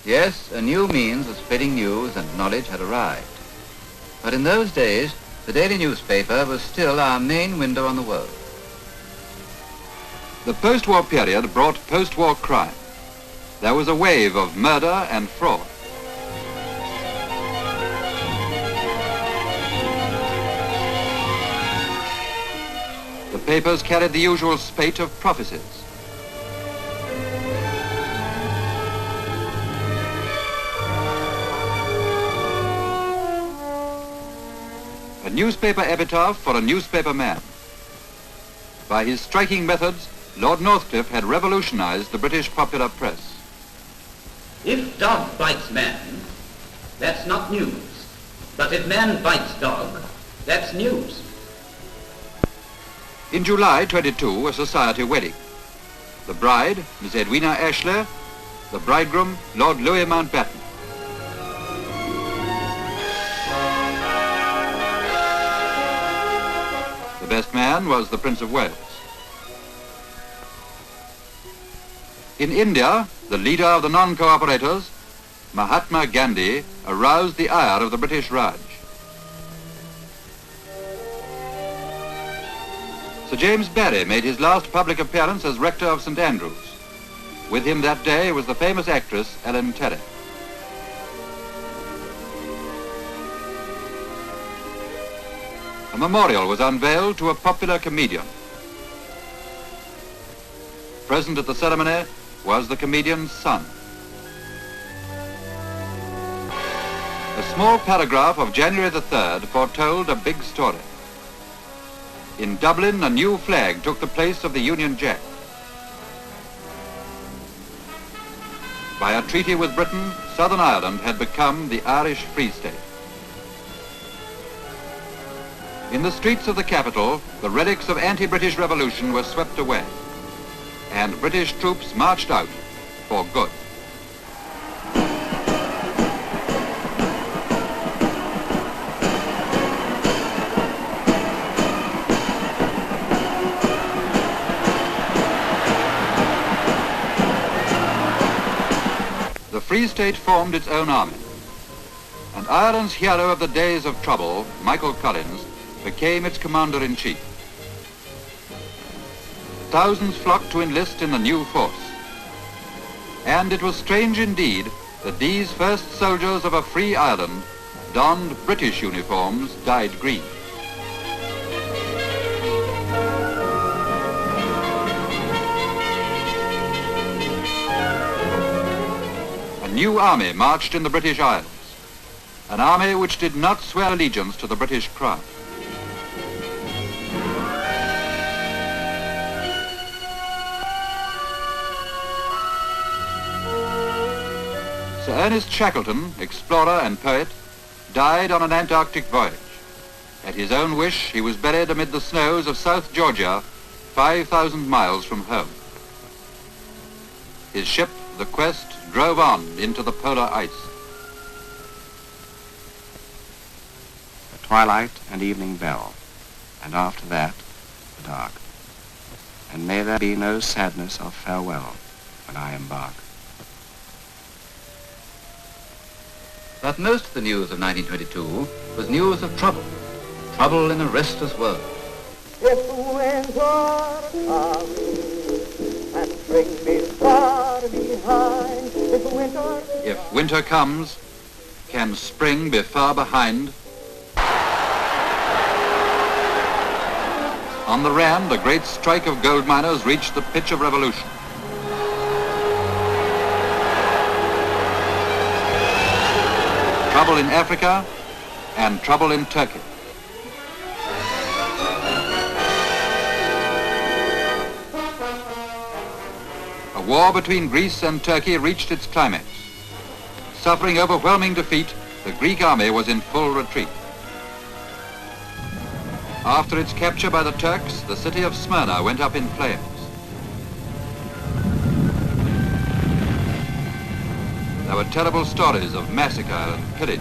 Yes, a new means of spreading news and knowledge had arrived. But in those days, the daily newspaper was still our main window on the world. The post-war period brought post-war crime. There was a wave of murder and fraud. The papers carried the usual spate of prophecies. A newspaper epitaph for a newspaper man. By his striking methods, Lord Northcliffe had revolutionized the British popular press. If dog bites man, that's not news. But if man bites dog, that's news. In July 22, a society wedding. The bride, Miss Edwina Eire, the bridegroom, Lord Louis Mountbatten. The best man was the Prince of Wales. In India, the leader of the non-cooperators, Mahatma Gandhi, aroused the ire of the British Raj. Sir James Barrie made his last public appearance as Rector of St Andrews. With him that day was the famous actress Ellen Terry. A memorial was unveiled to a popular comedian. Present at the ceremony was the comedian's son. A small paragraph of January the 3rd foretold a big story. In Dublin, a new flag took the place of the Union Jack. By a treaty with Britain, Southern Ireland had become the Irish Free State. In the streets of the capital, the relics of anti-British revolution were swept away, and British troops marched out for good. The Free State formed its own army, and Ireland's hero of the days of trouble, Michael Collins, became its commander-in-chief. Thousands flocked to enlist in the new force. And it was strange indeed that these first soldiers of a free Ireland donned British uniforms dyed green. A new army marched in the British Isles, an army which did not swear allegiance to the British crown. Sir Ernest Shackleton, explorer and poet, died on an Antarctic voyage. At his own wish, he was buried amid the snows of South Georgia, 5,000 miles from home. His ship, the Quest, drove on into the polar ice. The twilight and evening bell, and after that, the dark. And may there be no sadness of farewell when I embark. But most of the news of 1922 was news of trouble. Trouble in a restless world. If winter comes and spring be far behind, If winter comes, can spring be far behind? On the Ram, the great strike of gold miners reached the pitch of revolution. Trouble in Africa and trouble in Turkey. A war between Greece and Turkey reached its climax. Suffering overwhelming defeat, the Greek army was in full retreat. After its capture by the Turks, the city of Smyrna went up in flames. There were terrible stories of massacre and pillage.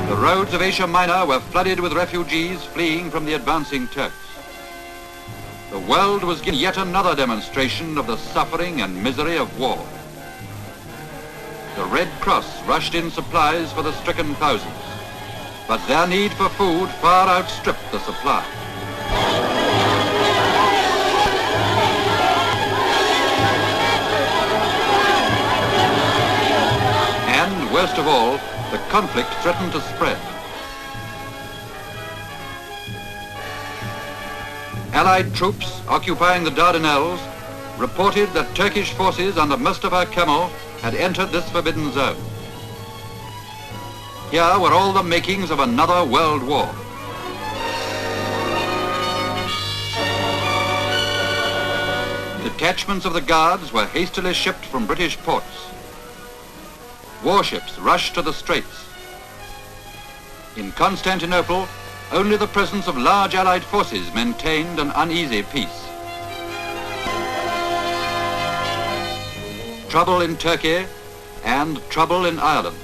The roads of Asia Minor were flooded with refugees fleeing from the advancing Turks. the world was given yet another demonstration of the suffering and misery of war. The Red Cross rushed in supplies for the stricken thousands, but their need for food far outstripped the supply. And, worst of all, the conflict threatened to spread. Allied troops occupying the Dardanelles reported that Turkish forces under Mustafa Kemal had entered this forbidden zone. Here were all the makings of another world war. Detachments of the Guards were hastily shipped from British ports. Warships rushed to the straits. In Constantinople, only the presence of large Allied forces maintained an uneasy peace. Trouble in Turkey and trouble in Ireland.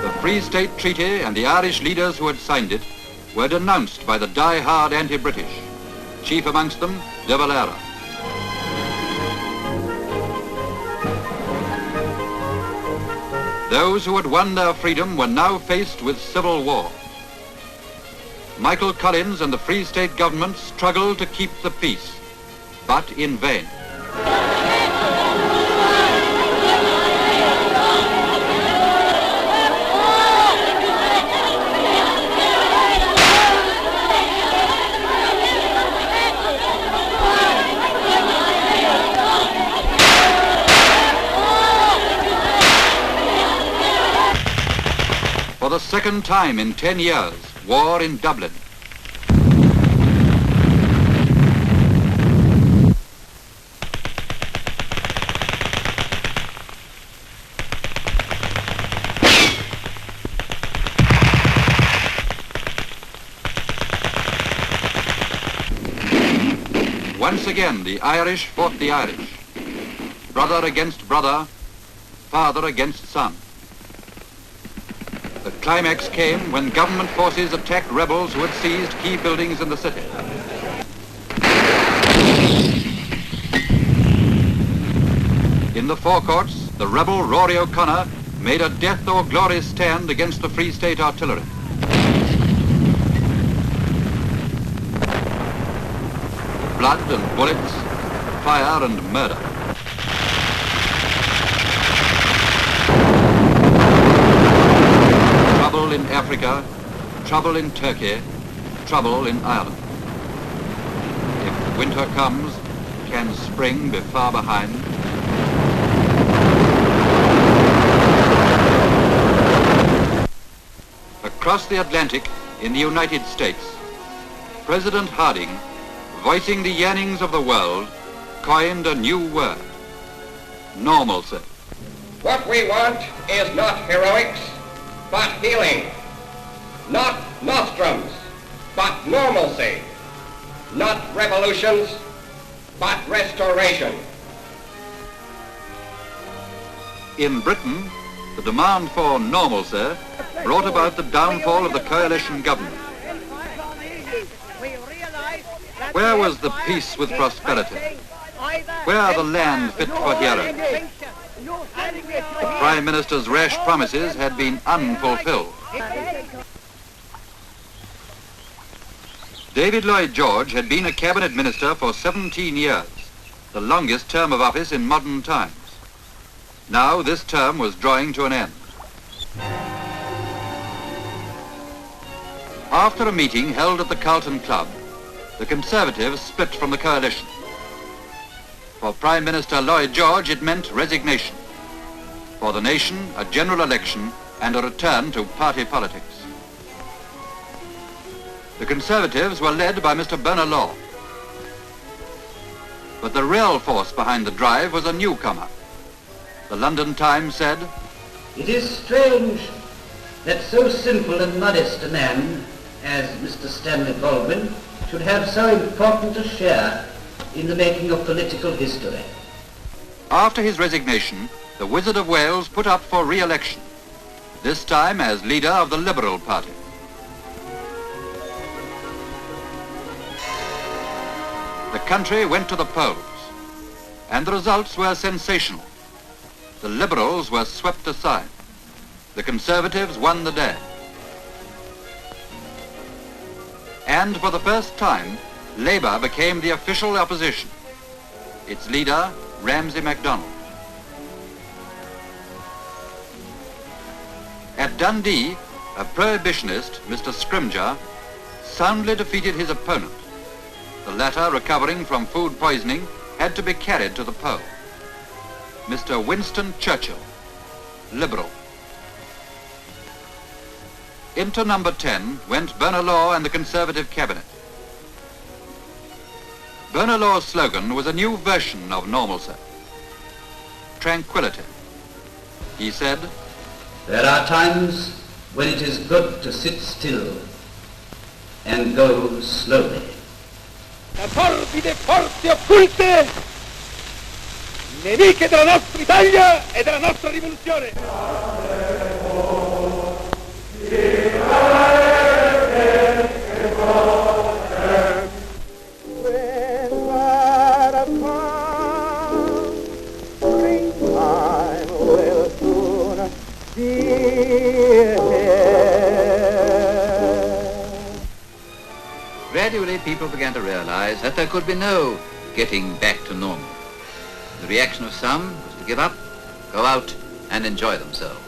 The Free State Treaty and the Irish leaders who had signed it were denounced by the die-hard anti-British, chief amongst them de Valera. Those who had won their freedom were now faced with civil war. Michael Collins and the Free State government struggled to keep the peace, but in vain. For the second time in 10 years, war in Dublin. Once again, the Irish fought the Irish. Brother against brother, father against son. The climax came when government forces attacked rebels who had seized key buildings in the city. In the forecourts, the rebel Rory O'Connor made a death or glory stand against the Free State artillery. Blood and bullets, fire and murder. Trouble in Africa, trouble in Turkey, trouble in Ireland. If winter comes, can spring be far behind? Across the Atlantic, in the United States, President Harding, voicing the yearnings of the world, coined a new word: normalcy. What we want is not heroics, but healing. Not nostrums, but normalcy. Not revolutions, but restoration. In Britain, the demand for normalcy brought about the downfall of the coalition government. Where was the peace with prosperity? Where the land fit for heroes? The Prime Minister's rash promises had been unfulfilled. David Lloyd George had been a cabinet minister for 17 years, the longest term of office in modern times. Now this term was drawing to an end. After a meeting held at the Carlton Club, the Conservatives split from the coalition. For Prime Minister Lloyd George, it meant resignation. For the nation, a general election and a return to party politics. The Conservatives were led by Mr. Bernard Law. But the real force behind the drive was a newcomer. The London Times said, "It is strange that so simple and modest a man as Mr. Stanley Baldwin should have so important a share in the making of political history." After his resignation, the Wizard of Wales put up for re-election. this time as leader of the Liberal Party. The country went to the polls, and the results were sensational. The Liberals were swept aside. The Conservatives won the day. And for the first time, Labour became the official opposition. Its leader, Ramsay MacDonald. At Dundee, a prohibitionist, Mr. Scrimgeour, soundly defeated his opponent. The latter, recovering from food poisoning, had to be carried to the poll. Mr. Winston Churchill, Liberal. Into number 10 went Bernard Law and the Conservative Cabinet. Bernard Law's slogan was a new version of normalcy. Tranquility. He said, "There are times when it is good to sit still and go slowly." La torbide forze occulte, nemiche della nostra Italia e della nostra rivoluzione. Gradually, people began to realize that there could be no getting back to normal. The reaction of some was to give up, go out and enjoy themselves.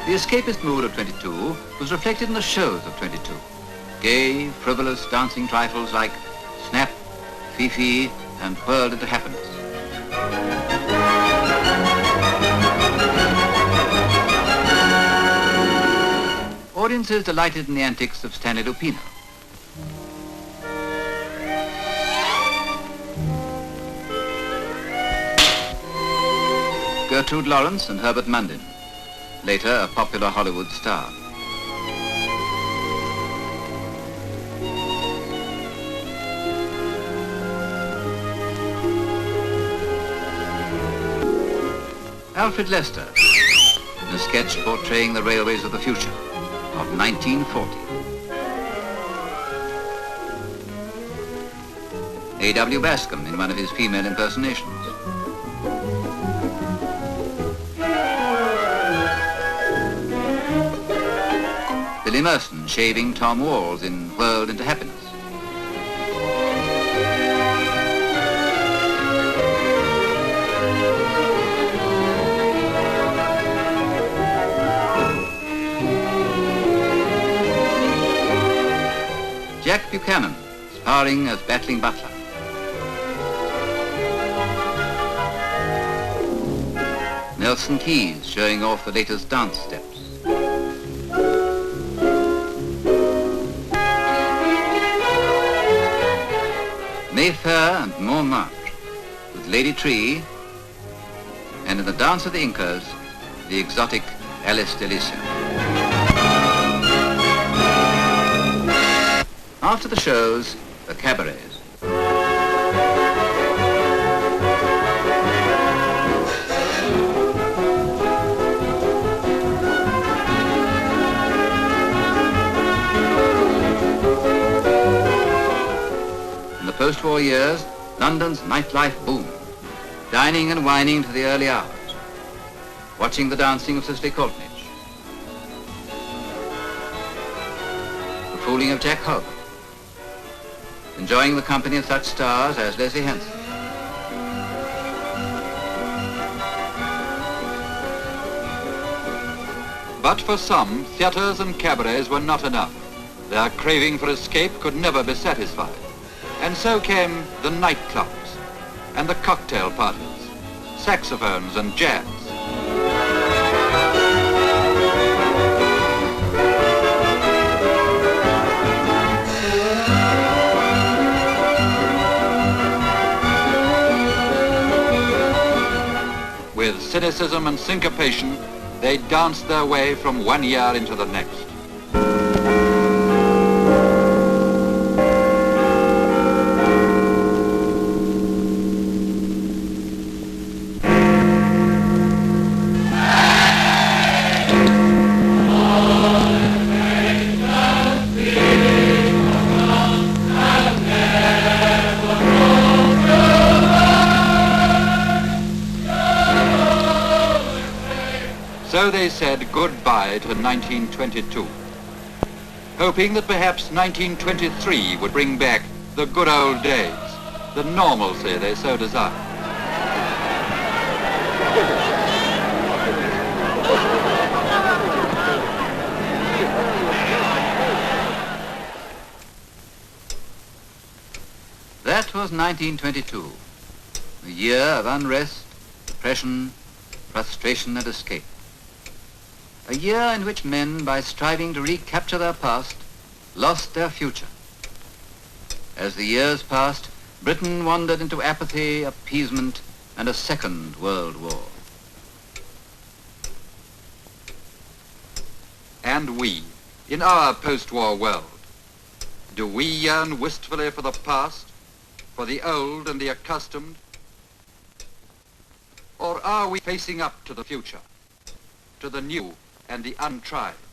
The escapist mood of 22 was reflected in the shows of 22. Gay, frivolous dancing trifles like Snap, Fifi, and Whirled into Happiness. Audiences delighted in the antics of Stanley Lupino. Gertrude Lawrence and Herbert Mundin, later a popular Hollywood star. Alfred Lester, in a sketch portraying the railways of the future of 1940. A.W. Bascom in one of his female impersonations. Billy Merson shaving Tom Walls in Whirled into Happiness. Jack Buchanan sparring as battling butler. Nelson Keys showing off the latest dance steps. Mayfair and Montmartre with Lady Tree, and in the Dance of the Incas, the exotic Alice Delicia. After the shows, the cabarets. In the post-war years, London's nightlife boomed, dining and wining to the early hours, watching the dancing of Cicely Courtnidge, the fooling of Jack Hogan, enjoying the company of such stars as Leslie Hansen. But for some, theatres and cabarets were not enough. Their craving for escape could never be satisfied. And so came the nightclubs and the cocktail parties, saxophones and jazz. cynicism and syncopation, they danced their way from one year into the next. So they said goodbye to 1922, hoping that perhaps 1923 would bring back the good old days, the normalcy they so desired. That was 1922, a year of unrest, depression, frustration and escape. A year in which men, by striving to recapture their past, lost their future. As the years passed, Britain wandered into apathy, appeasement, and a second world war. And we, in our post-war world, do we yearn wistfully for the past, for the old and the accustomed? Or are we facing up to the future, to the new and the untried?